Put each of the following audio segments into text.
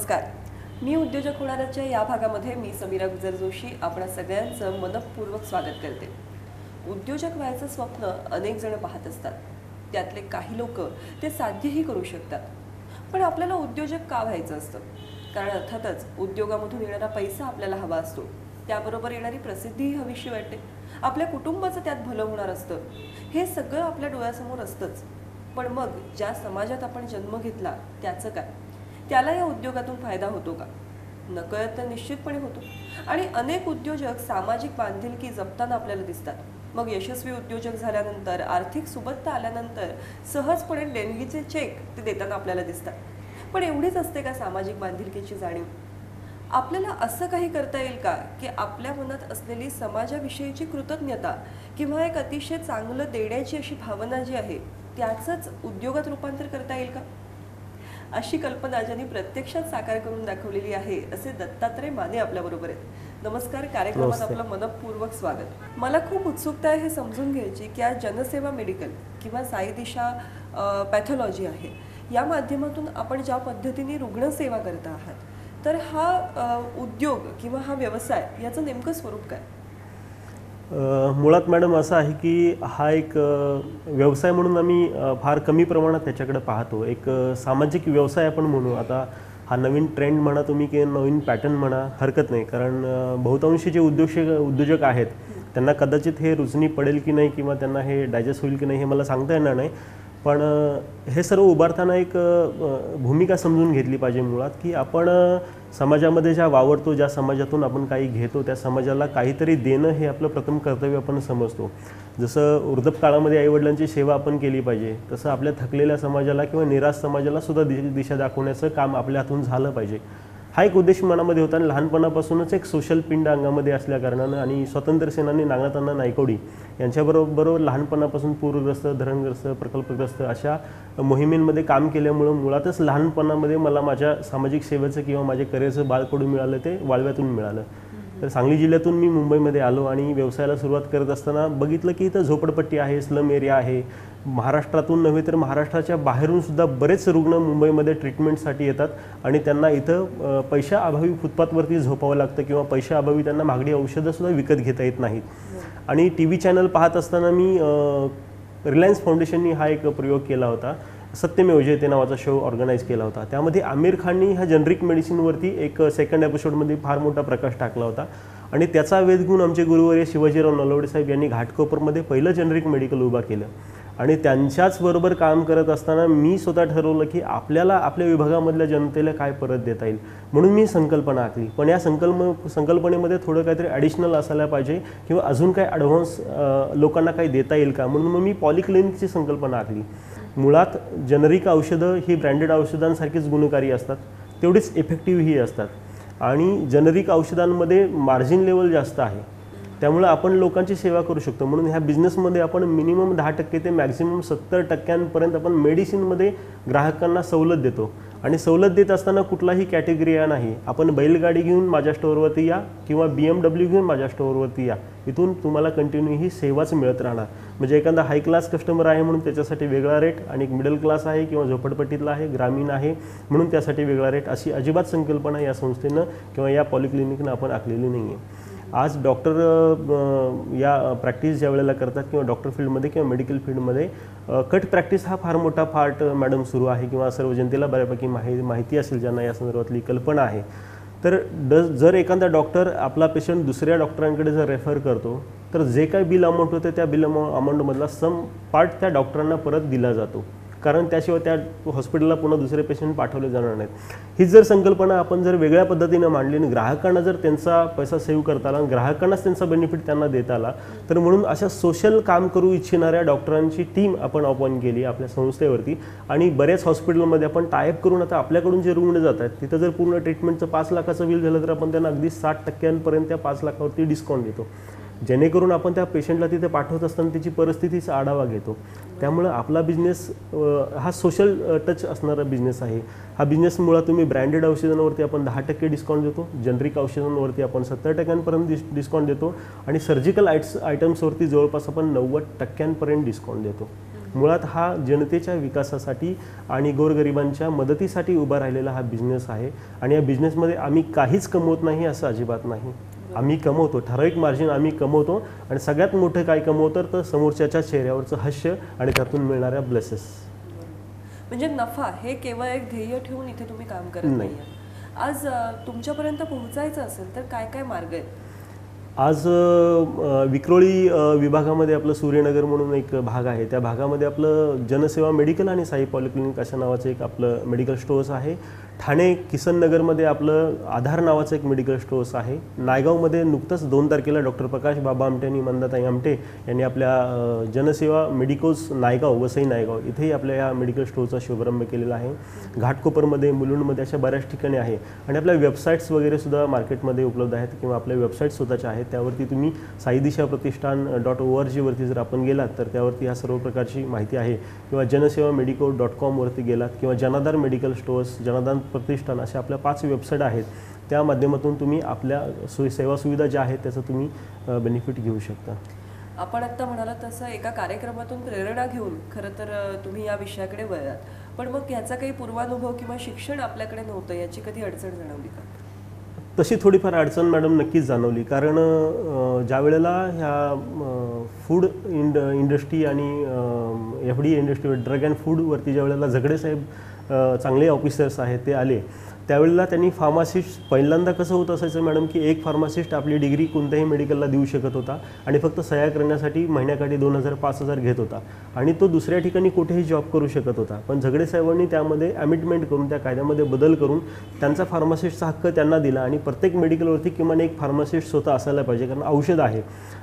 नमस्कार. मी उद्योजक होणाऱ्याच्या या भागामध्ये मी समीरा गुजर जोशी आपणा सगळ्यांचं मनपूर्वक स्वागत करते. उद्योजक व्हायचं स्वप्न अनेक जण पाहत असतात. त्यातले काही लोक ते साध्यही करू शकतात. पण आपल्याला उद्योजक का व्हायचं असतं? कारण अर्थातच उद्योगामधून येणारा पैसा आपल्याला हवा असतो. त्याबरोबर येणारी प्रसिद्धीही हवीशी वाटते. आपल्या कुटुंबाचं त्यात भलं होणार असतं. हे सगळं आपल्या डोळ्यासमोर असतंच. पण मग ज्या समाजात आपण जन्म घेतला त्याचं काय? त्याला या उद्योगातून फायदा होतो का? नकळत तर निश्चितपणे होतो. आणि अनेक उद्योजक सामाजिक बांधिलकी जपताना आपल्याला दिसतात. मग यशस्वी उद्योजक झाल्यानंतर, आर्थिक सुबत्ता आल्यानंतर सहजपणे देणगीचे चेक ते देताना आपल्याला दिसतात. पण एवढीच असते का सामाजिक बांधिलकीची जाणीव? आपल्याला असं काही करता येईल का की आपल्या मनात असलेली समाजाविषयीची कृतज्ञता किंवा एक अतिशय चांगलं देण्याची अशी भावना जी आहे त्याचंच उद्योगात रूपांतर करता येईल का? अशी कल्पना ज्यांनी प्रत्यक्षात साकार करून दाखवलेली आहे असे दत्तात्रय माने आपल्याबरोबर आहेत. नमस्कार. कार्यक्रमात आपलं मनपूर्वक स्वागत. मला खूप उत्सुकता आहे हे समजून घ्यायची की आज जनसेवा मेडिकल किंवा साई दिशा पॅथॉलॉजी आहे या माध्यमातून आपण ज्या पद्धतीने रुग्णसेवा करता आहात, तर हा उद्योग किंवा हा व्यवसाय याचं नेमकं स्वरूप काय? मुळात मॅडम असं आहे की हा एक व्यवसाय म्हणून आम्ही फार कमी प्रमाणात त्याच्याकडे पाहतो. एक सामाजिक व्यवसाय आपण म्हणू. आता हा नवीन ट्रेंड म्हणा तुम्ही की नवीन पॅटर्न म्हणा, हरकत नाही. कारण बहुतांशी जे उद्योजक आहेत त्यांना कदाचित हे रुचणी पडेल की नाही किंवा त्यांना हे डायजेस्ट होईल की नाही हे मला सांगता येणार नाही. पण हे सर्व उभारताना एक भूमिका समजून घेतली पाहिजे मुळात, की आपण समाजामध्ये ज्या वावरतो, ज्या समाजातून आपण काही घेतो, त्या समाजाला काहीतरी देणं हे आपलं प्रथम कर्तव्य आपण समजतो. जसं वृद्धकाळामध्ये आईवडिलांची सेवा आपण केली पाहिजे, तसं आपल्या थकलेल्या समाजाला किंवा निराश समाजाला सुद्धा दिशा दाखवण्याचं काम आपल्या हातून झालं पाहिजे. हा एक उद्देश मनामध्ये होता. आणि लहानपणापासूनच एक सोशल पिंड अंगामध्ये असल्याकारणानं आणि स्वातंत्र्य सेनानी नागनाथांना नायकवडी यांच्याबरोबर लहानपणापासून पूरग्रस्त, धरणग्रस्त, प्रकल्पग्रस्त अशा मोहिमेंमध्ये काम केल्यामुळं मुळातच लहानपणामध्ये मला माझ्या सामाजिक सेवेचं किंवा माझ्या करिअरचं बाळकडून मिळालं ते वाळव्यातून मिळालं. तर सांगली जिल्ह्यातून मी मुंबईमध्ये आलो आणि व्यवसायाला सुरुवात करत असताना बघितलं की इथं झोपडपट्टी आहे, स्लम एरिया आहे. महाराष्ट्रातून नव्हे तर महाराष्ट्राच्या बाहेरून सुद्धा बरेच रुग्ण मुंबईमध्ये ट्रीटमेंटसाठी येतात आणि त्यांना इथं पैशाअभावी फुटपाथवरती झोपावं लागतं किंवा पैशाअभावी त्यांना महागडी औषधंसुद्धा विकत घेता येत नाहीत. आणि TV चॅनल पाहत असताना मी रिलायन्स फाउंडेशननी हा एक प्रयोग केला होता. सत्यमेव जयते नावाचा शो ऑर्गनाईज केला होता. त्यामध्ये आमिर खाननी ह्या जनरिक मेडिसिनवरती एक सेकंड एपिसोडमध्ये फार मोठा प्रकाश टाकला होता. आणि त्याचा वेध घेऊन आमचे गुरुवर्य शिवाजीराव नलवडे साहेब यांनी घाटकोपरमध्ये पहिलं जनरिक मेडिकल उभा केलं. आणि त्यांच्याच बरोबर काम करत असताना मी स्वतः ठरवलं की आपल्याला आपल्या विभागामधल्या जनतेला काय परत देता येईल, म्हणून मी संकल्पना आखली. पण या संकल्पनेमध्ये थोडं काहीतरी ॲडिशनल असायला पाहिजे किंवा अजून काही ॲडव्हान्स लोकांना काही देता येईल का, म्हणून मग मी पॉलिक्लिनिकची संकल्पना आखली. मुळात जनरिक औषधं ही ब्रँडेड औषधांसारखीच गुणकारी असतात, तेवढीच इफेक्टिव्हही असतात. आणि जनरिक औषधांमध्ये मार्जिन लेवल जास्त आहे, त्यामुळे आपण लोकांची सेवा करू शकतो. म्हणून ह्या बिझनेसमध्ये आपण मिनिमम 10% ते मॅक्झिमम 70% आपण मेडिसिनमध्ये ग्राहकांना सवलत देतो. आणि सवलत देत असताना कुठलाही कॅटेगरी नाही. आपण बैलगाडी घेऊन माझ्या स्टोअरवरती या किंवा BMW घेऊन माझ्या स्टोअरवरती या, इथून तुम्हाला कंटिन्यू ही सेवाच मिळत राहणार. म्हणजे एखादा हाय क्लास कस्टमर आहे म्हणून त्याच्यासाठी वेगळा रेट, आणि एक मिडल क्लास आहे किंवा झोपडपट्टीतला आहे, ग्रामीण आहे म्हणून त्यासाठी वेगळा रेट, अशी अजिबात संकल्पना या संस्थेनं किंवा या पॉलिक्लिनिकनं आपण आखलेली नाही आहे. आज डॉक्टर या प्रॅक्टिस ज्या वेळेला करतात किंवा डॉक्टर फील्डमध्ये किंवा मेडिकल फील्डमध्ये कट प्रॅक्टिस हा फार मोठा पार्ट मॅडम सुरू आहे किंवा सर्व जनतेला बऱ्यापैकी माहिती असेल ज्यांना या संदर्भातली कल्पना आहे. तर जर एखादा डॉक्टर आपला पेशंट दुसऱ्या डॉक्टरांकडे जर रेफर करतो तर जे काही बिल अमाऊंट होते त्या बिल अमाऊंटमधला सम पार्ट त्या डॉक्टरांना परत दिला जातो, कारण त्याशिवाय त्या हॉस्पिटलला पुन्हा दुसरे पेशंट पाठवले जाणार नाहीत. ही जर संकल्पना आपण जर वेगळ्या पद्धतीनं मांडली आणि ग्राहकांना जर त्यांचा पैसा सेव्ह करता आला आणि ग्राहकांनाच त्यांचा बेनिफिट त्यांना देता आला, तर म्हणून अशा सोशल काम करू इच्छिणाऱ्या डॉक्टरांची टीम आपण अपॉइंट केली आपल्या संस्थेवरती. आणि बऱ्याच हॉस्पिटलमध्ये आपण टायअप करून आता आपल्याकडून जे रुग्ण जात आहेत तिथं जर पूर्ण ट्रीटमेंटचं 5 लाखाचं बिल झालं तर आपण त्यांना अगदी 60% त्या 5 लाखावरती डिस्काउंट देतो, जेणेकरून आपण त्या पेशंटला तिथे पाठवत असताना त्याची परिस्थितीचा आढावा घेतो. त्यामुळं आपला बिझनेस हा सोशल टच असणारा बिझनेस आहे. हा बिझनेस मुळात तुम्ही ब्रँडेड औषधांवरती आपण 10% डिस्काउंट देतो, जनरिक औषधांवरती आपण 70% डिस्काउंट देतो आणि सर्जिकल आयटम्सवरती जवळपास आपण 90% डिस्काउंट देतो. मुळात हा जनतेच्या विकासासाठी आणि गोरगरिबांच्या मदतीसाठी उभा राहिलेला हा बिझनेस आहे आणि या बिझनेसमध्ये आम्ही काहीच कमवत नाही असं अजिबात नाही. आम्ही कमवतो, ठराविक मार्जिन आम्ही कमवतो आणि सगळ्यात मोठं काय कमवतो तर समोरच्याच्या चेहऱ्यावरचं हास्य आणि त्यातून मिळणाऱ्या ब्लेसेस. म्हणजे नफा हे केवळ एक ध्येय ठेवून इथे तुम्ही काम करत नाही. नाही. आज तुमच्यापर्यंत पोहोचायचं असेल तर काय काय मार्ग आहेत? आज विक्रोळी विभागामध्ये आपलं सूर्यनगर म्हणून एक भाग आहे. त्या भागामध्ये आपलं जनसेवा मेडिकल आणि साई पॉलिक्लिनिक अशा नावाचं एक आपलं मेडिकल स्टोअर्स आहे. ठाणे किसननगरमध्ये आपलं आधार नावाचं एक मेडिकल स्टोअर्स आहे. नायगावमध्ये नुकतंच 2 तारखेला डॉक्टर प्रकाश बाबा आमटे आणि मंदाताई आमटे यांनी आपल्या जनसेवा मेडिकोज नायगाव वसई नायगाव इथेही आपल्या या मेडिकल स्टोअरचा शुभारंभ केलेला आहे. घाटकोपरमध्ये, मुलुंडमध्ये अशा बऱ्याच ठिकाणी आहे आणि आपल्या वेबसाईट्स वगैरे सुद्धा मार्केटमध्ये उपलब्ध आहेत किंवा आपल्या वेबसाईट स्वतःच्या आहेत. त्यावरती तुम्ही साईदिशाप्रतिष्ठान.org वरती जर आपण गेलात तर त्यावरती ह्या सर्व प्रकारची माहिती आहे किंवा जनसेवामेडिको.com वरती गेलात किंवा जनाधार मेडिकल स्टोअर्स, जनाधार प्रतिष्ठान अशा आपल्या 5 वेबसाईट आहेत. त्या माध्यमातून तुम्ही आपल्या सेवा सुविधा ज्या आहेत त्याचं तुम्ही बेनिफिट घेऊ शकता. आपण आत्ता म्हणालात तसं एका कार्यक्रमातून प्रेरणा घेऊन खरं तर तुम्ही या विषयाकडे वळलात. पण मग ह्याचा काही पूर्वानुभव किंवा शिक्षण आपल्याकडे नव्हतं, याची कधी अडचण जाणवली का? तशी थोडीफार अडचण मॅडम नक्कीच जाणवली. कारण ज्या वेळेला ह्या फूड इंडस्ट्री आणि FDA इंडस्ट्री ड्रग अँड फूडवरती ज्या वेळेला झगडे साहेब चांगले ऑफिसर्स आहेत ते आले, त्यावेळेला त्यांनी फार्मासिस्ट पहिल्यांदा कसं होत असायचं मॅडम की एक फार्मासिस्ट आपली डिग्री कोणत्याही मेडिकलला देऊ शकत होता आणि फक्त सह्या करण्यासाठी महिन्याकाठी 2000-5000 घेत होता आणि तो दुसऱ्या ठिकाणी कुठेही जॉब करू शकत होता. पण झगडे साहेबांनी त्यामध्ये अमेंडमेंट करून त्या कायद्यामध्ये बदल करून त्यांचा फार्मासिस्टचा हक्क त्यांना दिला आणि प्रत्येक मेडिकलवरती किमान एक फार्मासिस्ट स्वतः असायला पाहिजे. कारण औषध आहे,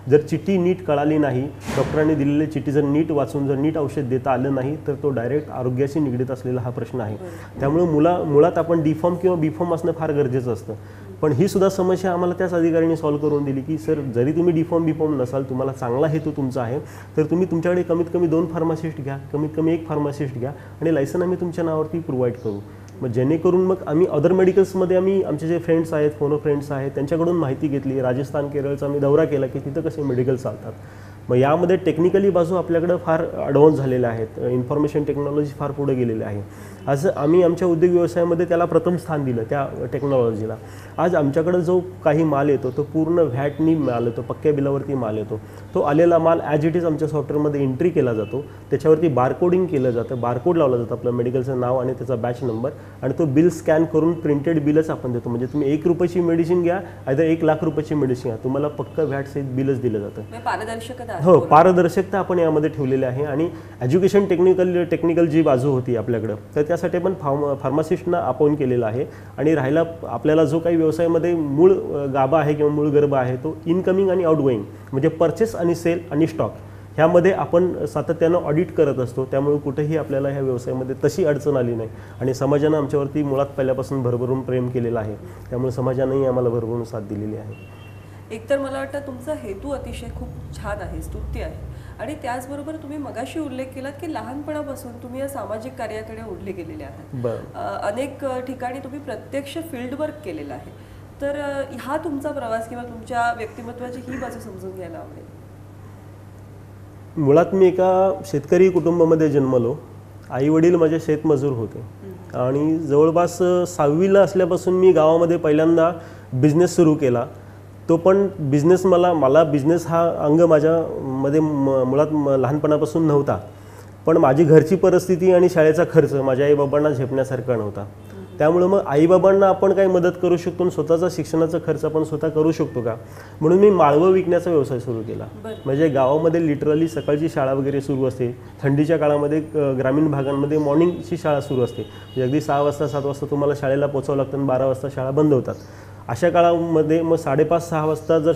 जर चिठ्ठी नीट कळाली नाही, डॉक्टरांनी दिलेली चिठ्ठी जर नीट वाचून जर नीट औषध देता आलं नाही तर तो डायरेक्ट आरोग्याशी निगडीत असलेला हा प्रश्न आहे. त्यामुळे मुळात आपण डीफॉर्म किंवा बीफॉर्म असणं फार गरजेचं असतं. पण ही सुद्धा समस्या आम्हाला त्याच अधिकाऱ्यांनी सॉल्व्ह करून दिली की सर जरी तुम्ही डीफॉर्म बीफॉर्म नसाल, तुम्हाला चांगला हेतू तुमचा आहे तर तुम्ही तुमच्याकडे कमीत कमी 2 फार्मासिस्ट घ्या, कमीत कमी 1 फार्मासिस्ट घ्या आणि लायसन आम्ही तुमच्या नावावरती प्रोव्हाइड करू. मग जेणेकरून मग आम्ही अदर मेडिकल्समध्ये आम्ही आमचे जे फ्रेंड्स आहेत, फोनो फ्रेंड्स आहेत, त्यांच्याकडून माहिती घेतली. राजस्थान, केरळचा आम्ही दौरा केला की तिथं कसे मेडिकल चालतात. मग यामध्ये टेक्निकली बाजू आपल्याकडं फार ॲडव्हान्स झालेल्या आहेत. इन्फॉर्मेशन टेक्नॉलॉजी फार पुढे गेलेली आहे. असं आम्ही आमच्या उद्योग व्यवसायामध्ये त्याला प्रथम स्थान दिलं त्या टेक्नॉलॉजीला. आज आमच्याकडं जो काही माल येतो तो पूर्ण व्हॅटनी माल येतो, पक्क्या बिलावरती माल येतो. तो आलेला माल ॲज इट इज आमच्या सॉफ्टवेअरमध्ये एंट्री केला जातो. त्याच्यावरती बारकोडिंग केलं जातं, बारकोड लावला जातं आपलं मेडिकलचं नाव आणि त्याचा बॅच नंबर आणि तो बिल स्कॅन करून प्रिंटेड बिलच आपण देतो. म्हणजे तुम्ही 1 रुपयाची मेडिसिन घ्या, आयदर 1 लाख रुपयाची मेडिसिन घ्या, तुम्हाला पक्का व्हॅटसहित बिलच दिलं जातं. पारदर्शकता हो, पारदर्शकता आपण यामध्ये ठेवलेली आहे. आणि एज्युकेशन टेक्निकल जी बाजू होती आपल्याकडं तर त्यासाठी पण फार्मासिस्टना अपॉइंट केलेला आहे. आणि राहिला आपल्याला जो काही व्यवसायामध्ये मूळ गाभा आहे किंवा मूळ गर्भ आहे तो इनकमिंग आणि आउटगोईंग म्हणजे परचेस आणि सेल आणि स्टॉक ह्यामध्ये आपण सातत्यानं ऑडिट करत असतो. त्यामुळे कुठेही आपल्याला ह्या व्यवसायामध्ये तशी अडचण आली नाही आणि समाजानं आमच्यावरती मुळात पहिल्यापासून भरभरून प्रेम केलेलं आहे. त्यामुळे समाजानंही आम्हाला भरभरून साथ दिलेली आहे. एकतर मला वाटतं तुमचा हेतू अतिशय खूप छान आहे, स्तुत्य आहे. आणि त्याचबरोबर तुम्ही मगाशी उल्लेख केलात की लहानपणापासून तुम्ही या सामाजिक कार्याकडे ओढले गेलेले आहात. अनेक ठिकाणी तुम्ही प्रत्यक्ष फील्ड वर्क केलेलं आहे. तर हा तुमचा प्रवास किंवा तुमच्या व्यक्तिमत्वाची ही बाजू समजून घ्यायला आवडेल. मुळात मी एका शेतकरी कुटुंबामध्ये जन्मलो. आई वडील माझे शेतमजूर होते आणि जवळपास 6वीला असल्यापासून मी गावामध्ये पहिल्यांदा बिझनेस सुरू केला. तो पण बिझनेस मला बिझनेस हा अंग माझ्यामध्ये मुळात लहानपणापासून नव्हता. पण माझी घरची परिस्थिती आणि शाळेचा खर्च माझ्या आईबाबांना झेपण्यासारखा नव्हता. त्यामुळे मग आईबाबांना आपण काही मदत करू शकतो आणि स्वतःचा शिक्षणाचा खर्च आपण स्वतः करू शकतो का, म्हणून मी माळवं विकण्याचा व्यवसाय सुरू केला. म्हणजे गावामध्ये लिटरली सकाळची शाळा वगैरे सुरू असते. थंडीच्या काळामध्ये ग्रामीण भागांमध्ये मॉर्निंगची शाळा सुरू असते. म्हणजे अगदी 6 वाजता 7 वाजता तुम्हाला शाळेला पोचावं लागतं आणि 12 वाजता शाळा बंद होतात. अशा काळामध्ये मग 5:30-6 वाजता जर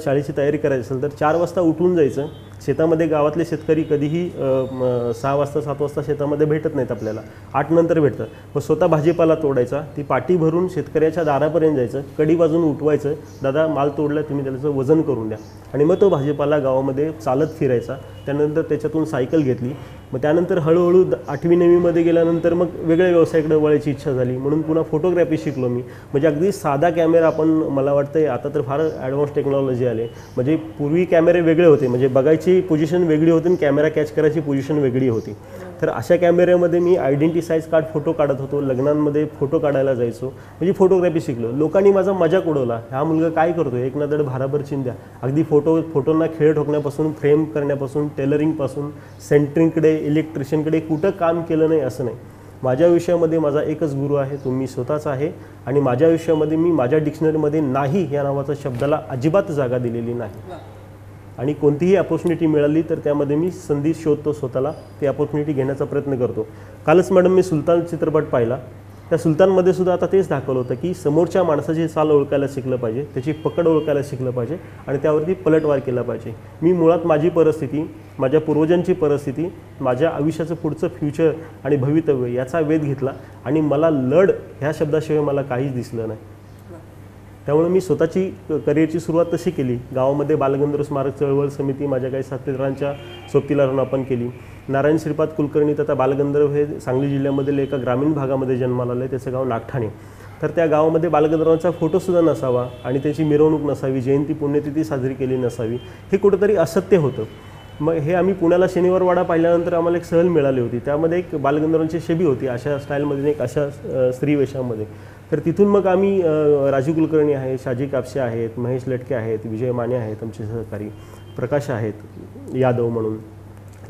शाळेची तयारी करायची असेल तर 4 वाजता उठून जायचं. शेतामध्ये गावातले शेतकरी कधीही 6 वाजता 7 वाजता शेतामध्ये भेटत नाहीत आपल्याला, 8 नंतर भेटतं. मग स्वतः भाजीपाला तोडायचा, ती पाटी भरून शेतकऱ्याच्या दारापर्यंत जायचं, कडी बाजून उठवायचं, दादा माल तोडला तुम्ही त्याचं वजन करून द्या. आणि मग तो भाजीपाला गावामध्ये चालत फिरायचा. त्यानंतर त्याच्यातून सायकल घेतली. मग त्यानंतर हळूहळू 8वी-9वीमध्ये गेल्यानंतर मग वेगळ्या व्यवसायाकडे वळायची इच्छा झाली, म्हणून पुन्हा फोटोग्राफी शिकलो मी. म्हणजे अगदी साधा कॅमेरा आपण मला वाटतं आता तर फार ॲडव्हान्स टेक्नॉलॉजी आले. म्हणजे पूर्वी कॅमेरे वेगळे होते, म्हणजे बघायची कॅमेऱ्याची पोझिशन वेगळी होती आणि कॅमेरा कॅच करायची पोझिशन वेगळी होती. तर अशा कॅमेऱ्यामध्ये मी आयडेंटिटी साईज कार्ड फोटो काढत होतो, लग्नांमध्ये फोटो काढायला जायचो, म्हणजे फोटोग्राफी शिकलो. लोकांनी माझा मजाक उडवला, हा मुलगा काय करतो, एक ना धड भाराभर चिंध्या. अगदी फोटोंना खेळ ठोकण्यापासून, फ्रेम करण्यापासून, टेलरिंगपासून, सेंटरिंगकडे, इलेक्ट्रिशियनकडे कुठं काम केलं नाही असं नाही. माझ्या आयुष्यामध्ये माझा एकच गुरु आहे, तो मी स्वतःच आहे. आणि माझ्या आयुष्यामध्ये मी माझ्या डिक्शनरीमध्ये नाही या नावाच्या शब्दाला अजिबात जागा दिलेली नाही. आणि कोणतीही अपॉर्च्युनिटी मिळाली तर त्यामध्ये मी संधी शोधतो स्वतःला, ती अपॉर्च्युनिटी घेण्याचा प्रयत्न करतो. कालच मॅडम मी सुलतान चित्रपट पाहिला. त्या सुलतानमध्ये सुद्धा आता तेच दाखवलं होतं की समोरच्या माणसाची चाल ओळखायला शिकलं पाहिजे, त्याची पकड ओळखायला शिकलं पाहिजे आणि त्यावरती पलटवार केला पाहिजे. मी मुळात माझी परिस्थिती, माझ्या पूर्वजांची परिस्थिती, माझ्या आयुष्याचं पुढचं फ्युचर आणि भवितव्य याचा वेध घेतला आणि मला लढ ह्या शब्दाशिवाय मला काहीच दिसलं नाही. त्यामुळे मी स्वतःची करिअरची सुरुवात तशी केली. गावामध्ये बालगंधर्व स्मारक चळवळ समिती माझ्या काही साथीदारांच्या सोबतीला राहून आपण केली. नारायण श्रीपाद कुलकर्णी तथा बालगंधर्व हे सांगली जिल्ह्यामधील एका ग्रामीण भागामध्ये जन्माला आले, त्याचं गाव नागठाणे. तर त्या गावामध्ये बालगंधर्वांचा फोटोसुद्धा नसावा आणि त्याची मिरवणूक नसावी, जयंती पुण्यतिथी साजरी केली नसावी, हे कुठंतरी असत्य होतं. मग हे आम्ही पुण्याला शनिवारवाडा पाहिल्यानंतर आम्हाला एक सहल मिळाली होती. त्यामध्ये एक बालगंधर्वांची शबी होती अशा स्टाईलमध्ये, एक अशा स्त्रीवेशामध्ये. तर तिथून मग आम्ही राजू कुलकर्णी आहे, शाजी कापसे आहेत, महेश लटके आहेत, विजय माने आहेत आमचे सहकारी, प्रकाश आहेत यादव म्हणून,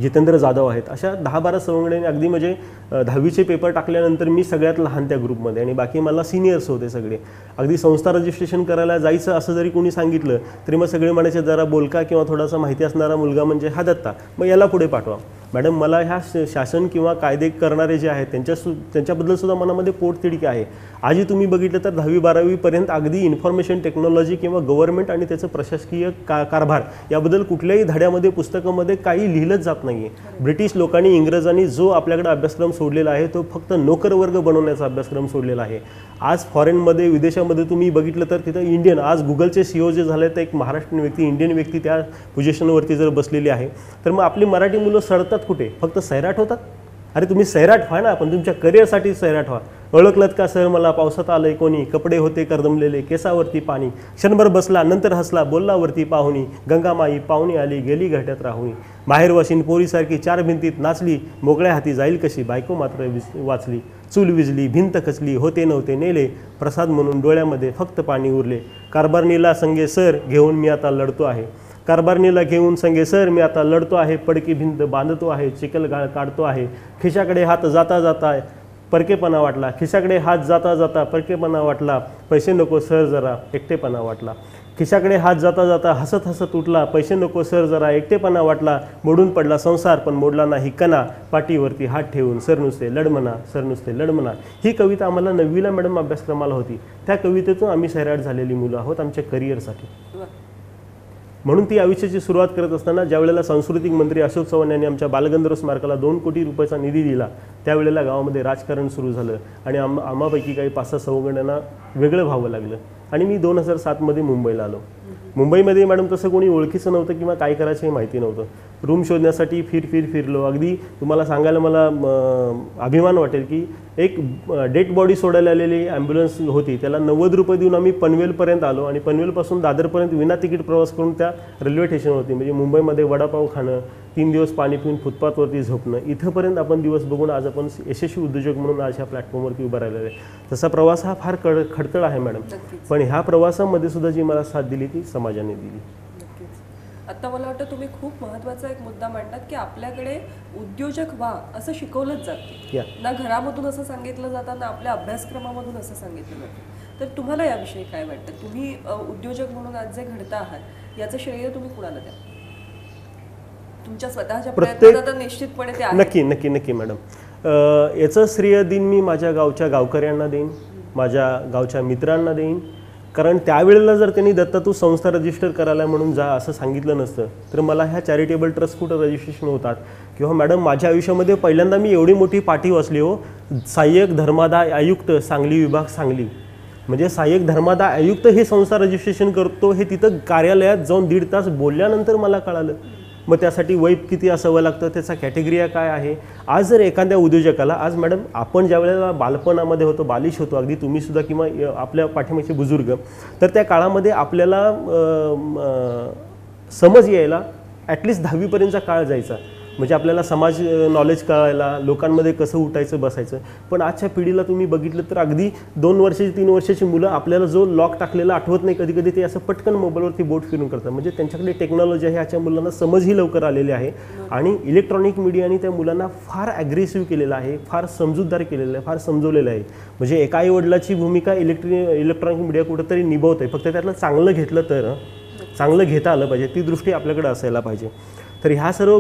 जितेंद्र जाधव आहेत, अशा 10-12 सवंगड्यांनी अगदी म्हणजे 10वीचे पेपर टाकल्यानंतर मी सगळ्यात लहान त्या ग्रुपमध्ये आणि बाकी मला सिनियर्स होते सगळे. अगदी संस्था रजिस्ट्रेशन करायला जायचं असं जरी कोणी सांगितलं तरी मग सगळे म्हणायचे जरा बोलका किंवा थोडासा माहिती असणारा मुलगा म्हणजे हा दत्ता, मग याला पुढे पाठवा. मॅडम मला ह्या शासन किंवा कायदे करणारे जे आहेत त्यांच्याबद्दल सुद्धा मनामध्ये पोटतिडकी आहे. आजही तुम्ही बघितलं तर 10वी-12वीपर्यंत अगदी इन्फॉर्मेशन टेक्नॉलॉजी किंवा गव्हर्नमेंट आणि त्याचं प्रशासकीय कारभार याबद्दल कुठल्याही धड्यामध्ये पुस्तकामध्ये काही लिहिलंच जात नाही आहे. ब्रिटिश लोकांनी, इंग्रजांनी जो आपल्याकडे अभ्यासक्रम सोडलेला आहे तो फक्त नोकरवर्ग बनवण्याचा अभ्यासक्रम सोडलेला आहे. आज फॉरेनमध्ये, विदेशामध्ये तुम्ही बघितलं तर तिथं इंडियन, आज गुगलचे CEO जे झाले तर एक महाराष्ट्रीयन व्यक्ती, इंडियन व्यक्ती त्या पोझिशनवरती जर बसलेली आहे, तर मग आपली मराठी मुलं सडतात कुठे? फक्त सैराट होतात. अरे तुम्ही सैराट व्हा ना, पण तुमच्या करिअरसाठी सैराट व्हा. ओळखलत का सर मला, पावसात आलंय कोणी, कपडे होते करदमलेले, केसावरती पाणी, क्षणभर बसला नंतर हसला, बोलला वरती पाहुणी, गंगामाई पाहुणी आली गेली घाट्यात राहुणी, बाहेर वाशिन पोरीसारखी 4 भिंतीत नाचली, मोकळ्या हाती जाईल कशी, बायको मात्र वाचली, चूल विजली, भिंत खचली, होते नव्हते नेले, प्रसाद म्हणून डोळ्यामध्ये फक्त पाणी उरले, कारभारणीला संगे सर घेऊन मी आता लढतो आहे, कारभारणीला घेऊन संगे सर मी आता लढतो आहे, पडकी भिंत बांधतो आहे, चिखलगाळ काढतो आहे, खिशाकडे हात जाता जाता परकेपणा वाटला, खिशाकडे हात जाता जाता परकेपणा वाटला, पैसे नको सर जरा एकटेपणा वाटला, खिशाकडे हात जाता जाता हसत हसत उठला, पैसे नको सर जरा एकटेपणा वाटला, मोडून पडला संसार पण मोडला नाही कणा, पाठीवरती हात ठेवून सर नुसते लढमना, सर नुसते लढमना. ही कविता आम्हाला 9वीला मॅडम अभ्यासक्रमाला होती. त्या कवितेतून आम्ही सैराट झालेली मुलं आहोत आमच्या करिअरसाठी. म्हणून ती आयुष्याची सुरुवात करत असताना ज्या वेळेला सांस्कृतिक मंत्री अशोक चव्हाण यांनी आमच्या बालगंधर्व स्मारकाला 2 कोटी रुपयाचा निधी दिला, त्यावेळेला गावामध्ये राजकारण सुरू झालं आणि आम्हापैकी काही 5-6 सवंगड्यांना वेगळं व्हावं लागलं आणि मी 2007मध्ये मुंबईला आलो. मुंबईमध्ये मॅडम तसं कोणी ओळखीचं नव्हतं किंवा काय करायचं हे माहिती नव्हतं. रूम शोधण्यासाठी फिरलो. अगदी तुम्हाला सांगायला मला अभिमान वाटेल की एक डेड बॉडी सोडायला आलेली ॲम्ब्युलन्स होती, त्याला 90 रुपये देऊन आम्ही पनवेलपर्यंत आलो आणि पनवेलपासून दादरपर्यंत विना तिकीट प्रवास करून त्या रेल्वे स्टेशनवरती, म्हणजे मुंबईमध्ये वडापाव खाणं, 3 दिवस पाणी पिऊन फुटपाथवरती झोपणं, इथंपर्यंत आपण दिवस बघून आज आपण यशस्वी उद्योजक म्हणून आज ह्या प्लॅटफॉर्मवरती उभा राहिलेला आहे. तसा प्रवास हा फार खडतळ आहे मॅडम, पण ह्या प्रवासामध्ये सुद्धा जी मला साथ दिली ती समाजाने दिली. आता मला वाटतं तुम्ही खूप महत्त्वाचा एक मुद्दा मांडलात की आपल्याकडे उद्योजक व्हा असं शिकवलंच जातं, ना घरामधून असं सांगितलं जातं ना आपल्या अभ्यासक्रमामधून असं सांगितलं जातं. तर तुम्हाला याविषयी काय वाटतं? तुम्ही उद्योजक म्हणून आज जे घडता आहात याचं श्रेय तुम्ही कुणाला द्या? तुमच्या स्वतःच्या प्रयत्नात तर निश्चितपणे ते आहे. नक्की मॅडम. याचं श्रेय देईन मी माझ्या गावच्या गावकऱ्यांना देईन, माझ्या गावच्या मित्रांना देईन. कारण त्यावेळेला जर त्यांनी दत्ता तू संस्था रजिस्टर करायला म्हणून जा असं सांगितलं नसतं तर मला ह्या चॅरिटेबल ट्रस्ट कुठं रजिस्ट्रेशन होतात. किंवा मॅडम माझ्या आयुष्यामध्ये पहिल्यांदा मी एवढी मोठी पाठी वाचली हो, सहाय्यक धर्मादाय आयुक्त सांगली विभाग सांगली, म्हणजे सहाय्यक धर्मादाय आयुक्त हे संस्था रजिस्ट्रेशन करतो हे तिथं कार्यालयात जाऊन 1.5 तास बोलल्यानंतर मला कळालं. मग त्यासाठी वय किती असावं लागतं, त्याचा कॅटेगरिया काय आहे. आज जर एखाद्या उद्योजकाला, आज मॅडम आपण ज्या वेळेला बालपणामध्ये होतो, बालिश होतो, अगदी तुम्हीसुद्धा किंवा आपल्या पाठीमागचे बुजुर्ग, तर त्या काळामध्ये आपल्याला समज यायला ॲटलिस्ट 10वीपर्यंतचा काळ जायचा, म्हणजे आपल्याला समाज नॉलेज कळायला, लोकांमध्ये कसं उठायचं बसायचं. पण आजच्या पिढीला तुम्ही बघितलं तर अगदी 2 वर्षाची 3 वर्षाची मुलं आपल्याला जो लॉक टाकलेला आठवत नाही, कधी कधी ते असं पटकन मोबाईलवरती बोट फिरून करतात. म्हणजे त्यांच्याकडे टेक्नॉलॉजी आहे, आजच्या मुलांना समजही लवकर आलेली आहे आणि इलेक्ट्रॉनिक मीडियाने त्या मुलांना फार ॲग्रेसिव्ह केलेलं आहे, फार समजूतदार केलेलं आहे, फार समजवलेलं आहे. म्हणजे एका आईवडिलाची भूमिका इलेक्ट्रॉनिक मीडिया कुठंतरी निभावत आहे, फक्त त्यातलं चांगलं घेतलं तर चांगलं घेता आलं पाहिजे, ती दृष्टी आपल्याकडे असायला पाहिजे. तर ह्या सर्व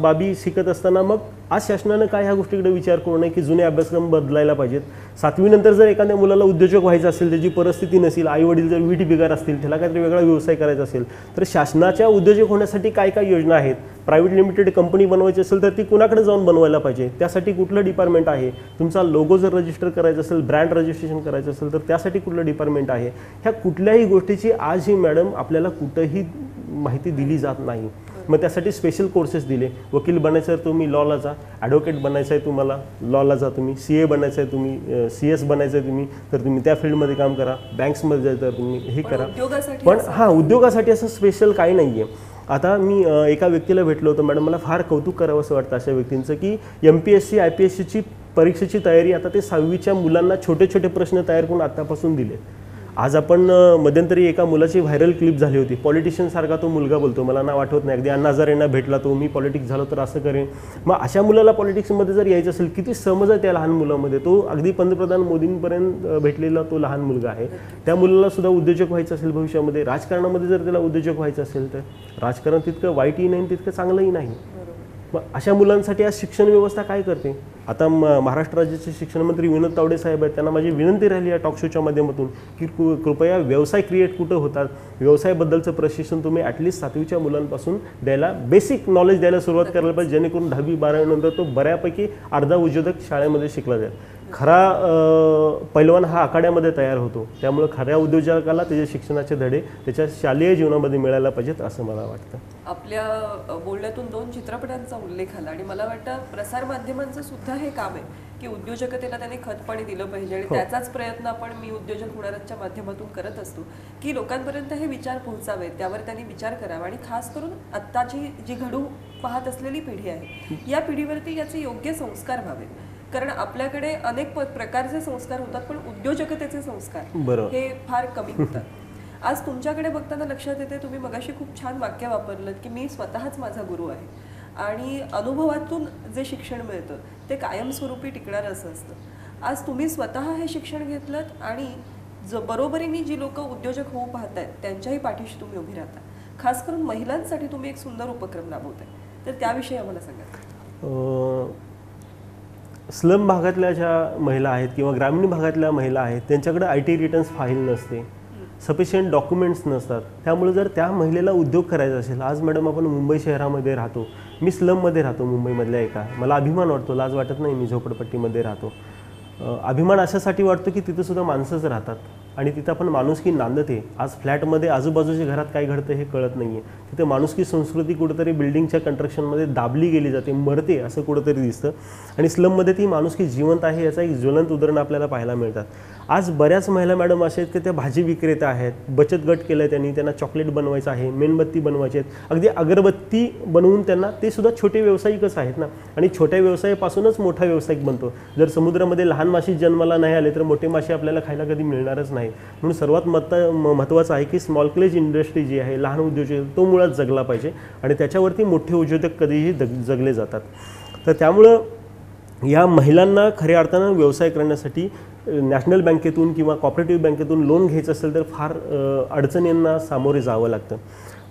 बाबी शिकत असताना मग आज शासनानं काय ह्या गोष्टीकडे विचार करू नये की जुने अभ्यासक्रम बदलायला पाहिजेत. 7वी नंतर जर एखाद्या मुलाला उद्योजक व्हायचं असेल, त्याची परिस्थिती नसेल, आईवडील जर वीट बिगार असतील, त्याला काहीतरी वेगळा व्यवसाय करायचा असेल, तर शासनाच्या उद्योजक होण्यासाठी काय काय योजना आहेत, प्रायव्हेट लिमिटेड कंपनी बनवायची असेल तर ती कुणाकडे जाऊन बनवायला पाहिजे, त्यासाठी कुठलं डिपार्टमेंट आहे, तुमचा लोगो जर रजिस्टर करायचा असेल, ब्रँड रजिस्ट्रेशन करायचं असेल तर त्यासाठी कुठलं डिपार्टमेंट आहे, ह्या कुठल्याही गोष्टीची आज ही मॅडम आपल्याला कुठंही माहिती दिली जात नाही. मग त्यासाठी स्पेशल कोर्सेस दिले. वकील बनायचं आहे तुम्ही लॉला जा, ॲडव्होकेट बनायचं आहे तुम्हाला लॉला जा, तुम्ही CA बनायचं आहे तुम्ही CS बनायचं आहे तुम्ही तर तुम्ही त्या फील्डमध्ये काम करा, बँक्समध्ये जायचं तर तुम्ही हे करा. पण हां, उद्योगासाठी असं स्पेशल काही नाही आहे. आता मी एका व्यक्तीला भेटलो होतो, मॅडम मला फार कौतुक करावं असं वाटतं अशा व्यक्तींचं की MPSC IPSCची परीक्षेची तयारी आता ते 6वीच्या मुलांना छोटे छोटे प्रश्न तयार करून आत्तापासून दिले. आज आपण मध्यंतरी एका मुलाची व्हायरल क्लिप झाली होती, पॉलिटिशियनसारखा तो मुलगा बोलतो, मला नाव आठवत नाही, अगदी अण्णा हजारेंना भेटला तो, मी पॉलिटिक्स झालो तर असं करेन. मग अशा मुलाला पॉलिटिक्समध्ये जर यायचं असेल, किती समज आहे त्या लहान मुलामध्ये, तो अगदी पंतप्रधान मोदींपर्यंत भेटलेला तो लहान मुलगा आहे. त्या मुलाला सुद्धा उद्योजक व्हायचं असेल भविष्यामध्ये, राजकारणामध्ये जर त्याला उद्योजक व्हायचं असेल तर राजकारण तितकं वाईटही नाही तितकं चांगलंही नाही. मग अशा मुलांसाठी आज शिक्षण व्यवस्था काय करते? आता महाराष्ट्र राज्याचे शिक्षण मंत्री विनोद तावडे साहेब आहेत, त्यांना माझी विनंती राहिली आहे टॉक शोच्या माध्यमातून की कृपया व्यवसाय क्रिएट कुठं होतात, व्यवसायाबद्दलचं प्रशिक्षण तुम्ही ॲटलिस्ट 7वीच्या मुलांपासून द्यायला, बेसिक नॉलेज द्यायला सुरुवात करायला पाहिजे, जेणेकरून 10वी 12वी नंतर तो बऱ्यापैकी अर्धा उद्योजक शाळेमध्ये शिकला जाईल. खरा पैलवान हा आखाड्यामध्ये तयार होतो, त्यामुळे खऱ्या उद्योजकाला त्याचे शिक्षणाचे धडे त्याच्या शालेय जीवनामध्ये मिळायला पाहिजेत असं मला वाटतं. आपल्या बोलण्यातून 2 चित्रपटांचा उल्लेख आला आणि मला वाटतं प्रसार माध्यमांचं सुद्धा हे काम आहे की उद्योजकतेला त्याने खतपाणी दिलं पाहिजे आणि त्याचाच प्रयत्न आपण मी उद्योजक होणाऱ्याच्या माध्यमातून करत असतो की लोकांपर्यंत हे विचार पोहोचावेत, त्यावर त्यांनी विचार करावा आणि खास करून आत्ताची जी घडू पाहत असलेली पिढी आहे या पिढीवरती याचे योग्य संस्कार व्हावेत. कारण आपल्याकडे अनेक प्रकारचे संस्कार होतात पण उद्योजकतेचे संस्कार हे फार कमी होतात. आज तुमच्याकडे बघताना लक्षात येते, तुम्ही मगाशी खूप छान वाक्य वापरलं की मी स्वतःच माझा गुरु आहे आणि अनुभवातून जे शिक्षण मिळतं ते कायमस्वरूपी टिकणारं असं असतं. आज तुम्ही स्वतः हे शिक्षण घेतलं आणि बरोबरीने जी लोक उद्योजक होऊ पाहत आहेत त्यांच्याही पाठीशी तुम्ही उभी राहता. खास करून महिलांसाठी तुम्ही एक सुंदर उपक्रम राबवताय, तर त्याविषयी आम्हाला सांगा. स्लम भागातल्या ज्या महिला आहेत किंवा ग्रामीण भागातल्या महिला आहेत त्यांच्याकडे IT रिटर्न्स फाईल नसते, सफिशियंट डॉक्युमेंट्स नसतात. त्यामुळे जर त्या महिलेला उद्योग करायचा असेल, आज मॅडम आपण मुंबई शहरामध्ये राहतो, मी स्लममध्ये राहतो मुंबईमधल्या एका, मला अभिमान वाटतो, लाज वाटत नाही, मी झोपडपट्टीमध्ये राहतो. अभिमान अशासाठी वाटतो की तिथं सुद्धा माणसंच राहतात आणि तिथं आपण माणुसकी नांदते. आज फ्लॅटमध्ये आजूबाजूच्या घरात काय घडतं हे कळत नाही आहे. तिथे माणुसकी संस्कृती कुठंतरी बिल्डिंगच्या कंस्ट्रक्शनमध्ये दाबली गेली जाते, मरते असं कुठंतरी दिसतं आणि स्लममध्ये ती माणुसकी जिवंत आहे याचा एक ज्वलंत उदाहरण आपल्याला पाहायला मिळतात. आज बऱ्याच महिला मॅडम अशा आहेत की त्या भाजी विक्रेत्या आहेत, बचत गट केलं आहे त्यांनी, त्यांना चॉकलेट बनवायचं आहे, मेणबत्ती बनवायचे आहेत, अगदी अगरबत्ती बनवून त्यांना, ते सुद्धा छोटे व्यावसायिकच आहेत ना. आणि छोट्या व्यवसायापासूनच मोठा व्यावसायिक बनतो. जर समुद्रामध्ये लहान मासे जन्माला नाही आले तर मोठे मासे आपल्याला खायला कधी मिळणारच नाही. म्हणून सर्वात महत्त्वाचं आहे की स्मॉल क्लेज इंडस्ट्री जी आहे, लहान उद्योजक, तो मुळात जगला पाहिजे आणि त्याच्यावरती मोठे उद्योजक कधीही जगले जातात. तर त्यामुळं या महिलांना खऱ्या अर्थानं व्यवसाय करण्यासाठी नॅशनल बँकेतून किंवा कॉपरेटिव्ह बँकेतून लोन घ्यायचं असेल तर फार अडचणींना सामोरे जावं लागतं.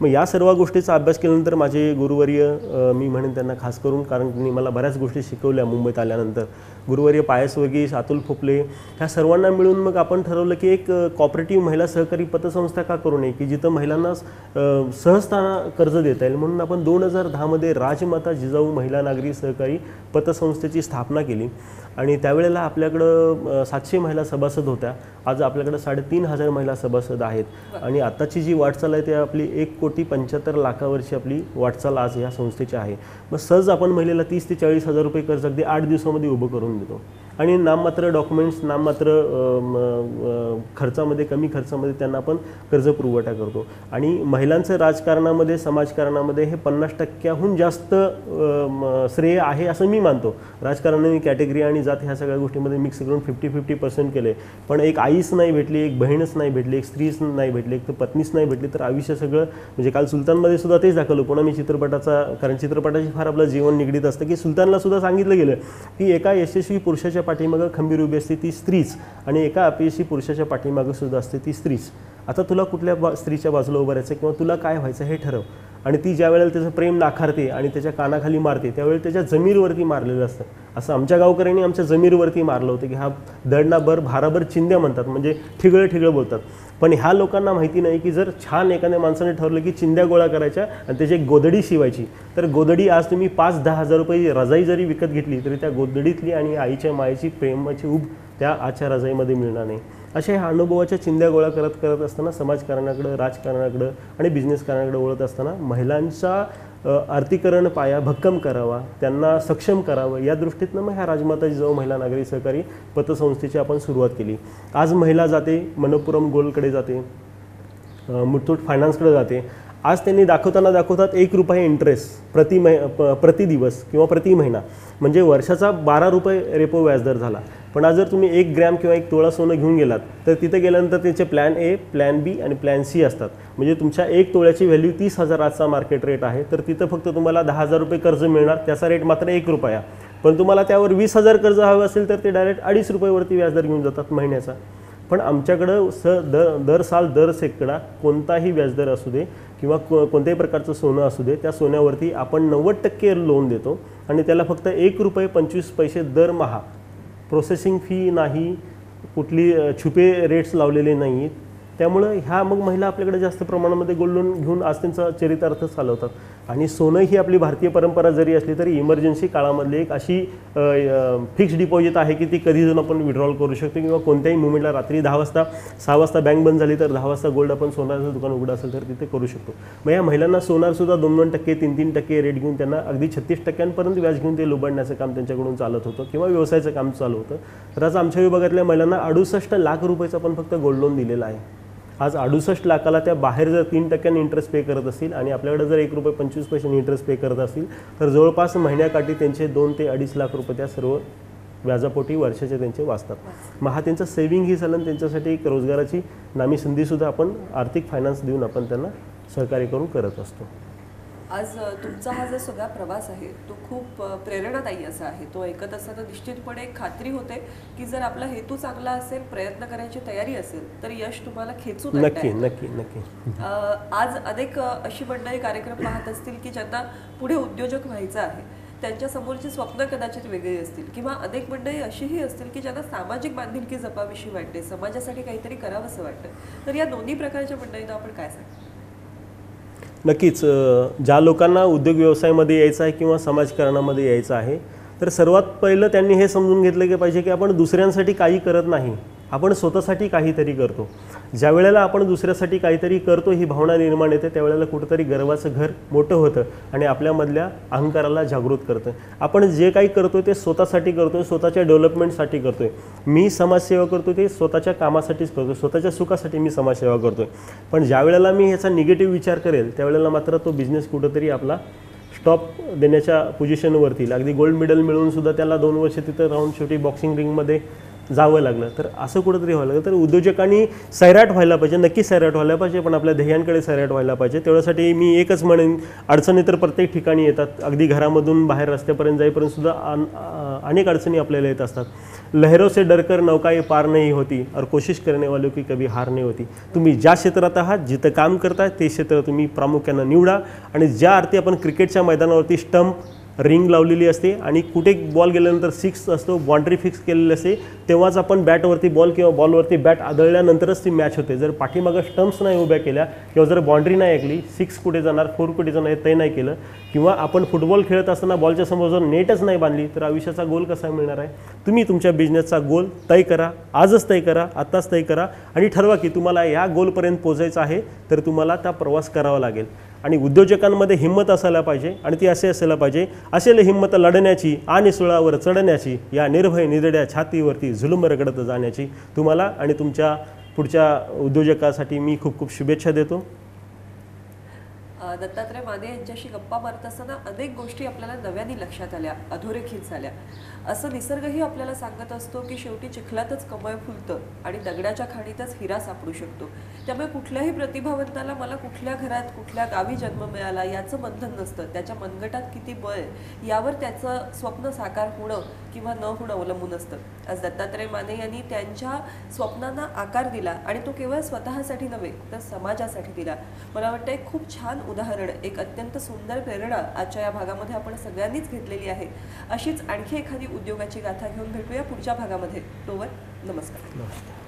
मग या सर्व गोष्टीचा अभ्यास केल्यानंतर माझे गुरुवर्य, मी म्हणेन त्यांना खास करून, कारण त्यांनी मला बऱ्याच गोष्टी शिकवल्या मुंबईत आल्यानंतर, गुरुवर्य पायस वर्गीस, अतुल फोपले, ह्या सर्वांना मिळून मग आपण ठरवलं की एक कॉपरेटिव्ह महिला सहकारी पतसंस्था का करू नये की जिथं महिलांना सहजताना कर्ज देता येईल. म्हणून आपण 2010मध्ये राजमाता जिजाऊ महिला नागरी सहकारी पतसंस्थेची स्थापना केली आणि त्यावेळेला आपल्याकडं 700 महिला सभासद होत्या. आज आपल्याकडं 3,500 महिला सभासद आहेत आणि आत्ताची जी वाटचाल आहे ते आपली 1,75,00,000 आपली वाटचाल आज या संस्थेची आहे. मग सहज आपण महिलेला 30,000 ते 40,000 रुपये कर्ज अगदी 8 दिवसामध्ये उभं करून देतो. आणि नाममात्र डॉक्युमेंट्स, नाममात्र खर्चामध्ये, कमी खर्चामध्ये त्यांना आपण कर्ज पुरवठा करतो. आणि महिलांचं राजकारणामध्ये, समाजकारणामध्ये हे 50%हून जास्त श्रेय आहे असं मी मानतो. राजकारणाने कॅटेगरी आणि जात ह्या सगळ्या गोष्टीमध्ये मिक्स करून 50-50% केले. पण एक आईच नाही भेटली, एक बहीणच नाही भेटली, एक स्त्रीच नाही भेटली, एक तर पत्नीच नाही भेटली, तर आयुष्य सगळं म्हणजे काल सुलतानमध्ये सुद्धा तेच दाखवलं. पुन्हा मी चित्रपटाचा, कारण चित्रपटाशी फार आपलं जीवन निगडीत असतं, की सुलतानला सुद्धा सांगितलं गेलं की एका यशस्वी पुरुषाच्या पाठीमागं खंबीर उभी असते ती स्त्रीच, आणि एका अपयशी पुरुषाच्या पाठीमागं सुद्धा असते ती स्त्रीच. आता तुला कुठल्या स्त्रीच्या बाजूला उभं राहायचं किंवा तुला काय व्हायचं हे ठरव. आणि ती ज्या वेळेला त्याचं प्रेम नाकारते आणि त्याच्या कानाखाली मारते त्यावेळी त्याच्या जमीरवरती मारलेलं असतं. असं आमच्या गावकऱ्यांनी आमच्या जमीरवरती मारलं होतं की हा दडणाभर भाराभर चिंध्या म्हणतात, म्हणजे ठिगळं ठिगळं बोलतात. पण ह्या लोकांना माहिती नाही की जर छान एखाद्या माणसाने ठरवलं की चिंध्या गोळा करायच्या आणि त्याची एक गोदडी शिवायची, तर गोदडी आज तुम्ही 5-10 हजार रुपये रजाई जरी विकत घेतली तरी त्या गोदडीतली आणि आईच्या मायेची प्रेमाची ऊब त्या आजच्या रजाईमध्ये मिळणार नाही. अशा ह्या अनुभवाच्या चिंध्या गोळा करत असताना समाजकारणाकडं, राजकारणाकडं आणि बिझनेसकारणाकडे वळत असताना महिलांचा आर्थिकरण पाया भक्कम करावा, त्यांना सक्षम करावं, या दृष्टीतनं मग ह्या राजमाता जिजाऊ महिला नागरी सहकारी पतसंस्थेची आपण सुरुवात केली. आज महिला जाते मनप्पुरम गोल्डकडे जाते, मुथूट फायनान्सकडे जाते. आज त्यांनी दाखवतात 1 रुपये इंटरेस्ट प्रति दिवस किंवा प्रति महिना, म्हणजे वर्षाचा 12 रुपये रेपो व्याजदर झाला. पण आज जर तुम्ही 1 ग्रॅम किंवा 1 तोळा सोनं घेऊन गेलात तर तिथे गेल्यानंतर त्याचे प्लॅन ए, प्लॅन बी आणि प्लॅन सी असतात. म्हणजे तुमच्या 1 तोळ्याची व्हॅल्यू 30,000 आजचा मार्केट रेट आहे, तर तिथं फक्त तुम्हाला 10,000 रुपये कर्ज मिळणार, त्याचा रेट मात्र 1 रुपया. पण तुम्हाला त्यावर 20,000 कर्ज हवं असेल तर ते डायरेक्ट 2.5 रुपयेवरती व्याजदर घेऊन जातात महिन्याचा. पण आमच्याकडं दर साल दर सेकडा कोणताही व्याजदर असू दे किंवा कोणत्याही प्रकारचं सोनं असू दे, त्या सोन्यावरती आपण 90% लोन देतो आणि त्याला फक्त 1 रुपये 25 पैसे दरमहा. प्रोसेसिंग फी नाही, कुठली छुपे रेट्स लावलेले नाहीत. त्यामुळं ह्या मग महिला आपल्याकडे जास्त प्रमाणामध्ये गोल्ड लोन घेऊन आज त्यांचा चरितार्थ चालवतात. आणि सोनं ही आपली भारतीय परंपरा जरी असली तरी इमर्जन्सी काळामधली एक अशी फिक्स डिपॉझिट आहे की ती कधी जाऊन आपण विड्रॉल करू शकतो किंवा कोणत्याही मुवमेंटला रात्री 10 वाजता 6 वाजता बँक बंद झाली तर 10 वाजता गोल्ड आपण सोनाचं दुकान उघडं असेल तर तिथे करू शकतो. मग या महिलांना सोनारसुद्धा 2-2%, 3-3% रेट घेऊन त्यांना अगदी 36% व्याज घेऊन ते लुबाडण्याचं काम त्यांच्याकडून चालत होतं किंवा व्यवसायाचं काम चालू होतं. तर आज आमच्या विभागातल्या महिलांना 68 लाख रुपयाचं आपण फक्त गोल्ड लोन दिलेलं आहे. आज 68 लाखाला त्या बाहेर जर 3% इंटरेस्ट पे करत असतील आणि आपल्याकडे जर 1 रुपये 25 पैसे इंटरेस्ट पे करत असतील तर जवळपास महिन्याकाठी त्यांचे 2 ते 2.5 लाख रुपये त्या सर्व व्याजापोटी वर्षाचे त्यांचे वाचतात. मग हा त्यांचा सेव्हिंग ही झालं, त्यांच्यासाठी एक रोजगाराची नामी संधीसुद्धा आपण आर्थिक फायनान्स देऊन आपण त्यांना सहकार्य करून करत असतो. आज तुमचा हा जो सगळा प्रवास आहे तो खूप प्रेरणादायी असा आहे. तो ऐकत असताना निश्चितपणे एक खात्री होते की जर आपला हेतू चांगला असेल, प्रयत्न करायची तयारी असेल तर यश तुम्हाला खेचून नक्की नक्की नक्की. आज अनेक अशी मंडळी कार्यक्रम पाहत असतील की ज्यांना पुढे उद्योजक व्हायचं आहे, त्यांच्या समोरची स्वप्न कदाचित वेगळी असतील, किंवा अनेक मंडळी अशीही असतील की ज्यांना सामाजिक बांधिलकी जपावीशी वाटते, समाजासाठी काहीतरी करावंसं वाटतं. तर या दोन्ही प्रकारच्या मंडळींना आपण काय सांगतो? नक्कीच ज्या लोकांना उद्योग व्यवसायामध्ये यायचं आहे किंवा समाजकारणामध्ये यायचं आहे तर सर्वात पहिलं त्यांनी हे समजून घेतलं की पाहिजे की आपण दुसऱ्यांसाठी काही करत नाही, आपण स्वतःसाठी काहीतरी करतो. ज्या वेळेला आपण दुसऱ्यासाठी काहीतरी करतो ही भावना निर्माण येते त्यावेळेला कुठंतरी गर्वाचं घर मोठं होतं आणि आपल्यामधल्या अहंकाराला जागृत करतं. आपण जे काही करतोय ते स्वतःसाठी करतोय, स्वतःच्या डेव्हलपमेंटसाठी करतोय. मी समाजसेवा करतो ते स्वतःच्या कामासाठीच करतो, स्वतःच्या सुखासाठी मी समाजसेवा करतोय. पण ज्या वेळेला मी ह्याचा निगेटिव्ह विचार करेल त्यावेळेला मात्र तो बिझनेस कुठंतरी आपला स्टॉप देण्याच्या पोझिशनवरती. अगदी गोल्ड मेडल मिळून सुद्धा त्याला 2 वर्ष तिथं राहून शेवटी बॉक्सिंग रिंगमध्ये जावं लागलं. तर असं कुठंतरी व्हायला लागलं. तर उद्योजकांनी सैराट व्हायला पाहिजे, नक्की सैराट व्हायला पाहिजे, पण आपल्या ध्येयांकडे सैराट व्हायला पाहिजे. तेवढ्यासाठी मी एकच म्हणेन, अडचणी तर प्रत्येक ठिकाणी येतात. अगदी घरामधून बाहेर रस्त्यापर्यंत जाईपर्यंत सुद्धा अनेक अडचणी आपल्याला येत असतात. लहरों से डरकर नौकाएं पार नहीं होती और कोशिश करने वालों की कभी हार नहीं होती. तुम्ही ज्या क्षेत्रात आहात, जिथं काम करताय ते क्षेत्र तुम्ही प्रामुख्यानं निवडा. आणि ज्या अर्थी आपण क्रिकेटच्या मैदानावरती स्टंप रिंग लावलेली असते आणि कुठे बॉल गेल्यानंतर 6 असतो, बाउंड्री फिक्स केलेली असते, तेव्हाच आपण बॅटवरती बॉल किंवा बॉलवरती बॅट आदळल्यानंतरच ती मॅच होते. जर पाठीमागं स्टंप्स नाही उभ्या केल्या किंवा जर बाउंड्री नाही ऐकली, 6 कुठे जाणार, 4 कुठे जाणार ते नाही केलं, किंवा आपण फुटबॉल खेळत असताना बॉलच्या समोर जर नेटच नाही बांधली तर आयुष्याचा गोल कसा मिळणार आहे? तुम्ही तुमच्या बिझनेसचा गोल तय करा, आजच तय करा, आत्ताच तय करा आणि ठरवा की तुम्हाला या गोलपर्यंत पोहोचायचं आहे तर तुम्हाला त्या प्रवास करावा लागेल. आणि उद्योजकांमध्ये हिंमत असायला पाहिजे आणि ती असे असायला पाहिजे, असेल हिंमत लढण्याची आणि सुळावर चढण्याची, या निर्भय निधड्या छातीवरती झुलुम रगडत जाण्याची. तुम्हाला आणि तुमच्या पुढच्या उद्योजकासाठी मी खूप खूप शुभेच्छा देतो. दत्तात्रय माने यांच्याशी गप्पा मारत असताना अनेक गोष्टी आपल्याला नव्याने लक्षात आल्या, अधोरेखित झाल्या. असं निसर्गही आपल्याला सांगत असतो की शेवटी चिखलातच कमळ फुलतं आणि दगडाच्या खाणीतच हिरा सापडू शकतो. त्यामुळे कुठल्याही प्रतिभावंताला मला कुठल्या घरात कुठल्या गावी जन्म मिळाला याचं बंधन नसतं. त्याच्या मनगटात किती बळ यावर त्याचं स्वप्न साकार होणं किंवा न होणं अवलंबून असतं. आज दत्तात्रय माने यांनी त्यांच्या स्वप्नांना आकार दिला आणि तो केवळ स्वतःसाठी नव्हे तर समाजासाठी दिला. मला वाटतं एक खूप छान उदाहरण, एक अत्यंत सुंदर प्रेरणा आजच्या या भागामध्ये आपण सगळ्यांनीच घेतलेली आहे. अशीच आणखी एखादी उद्योगाची गाथा घेऊन भेटूया पुढच्या भागामध्ये. तोवर नमस्कार.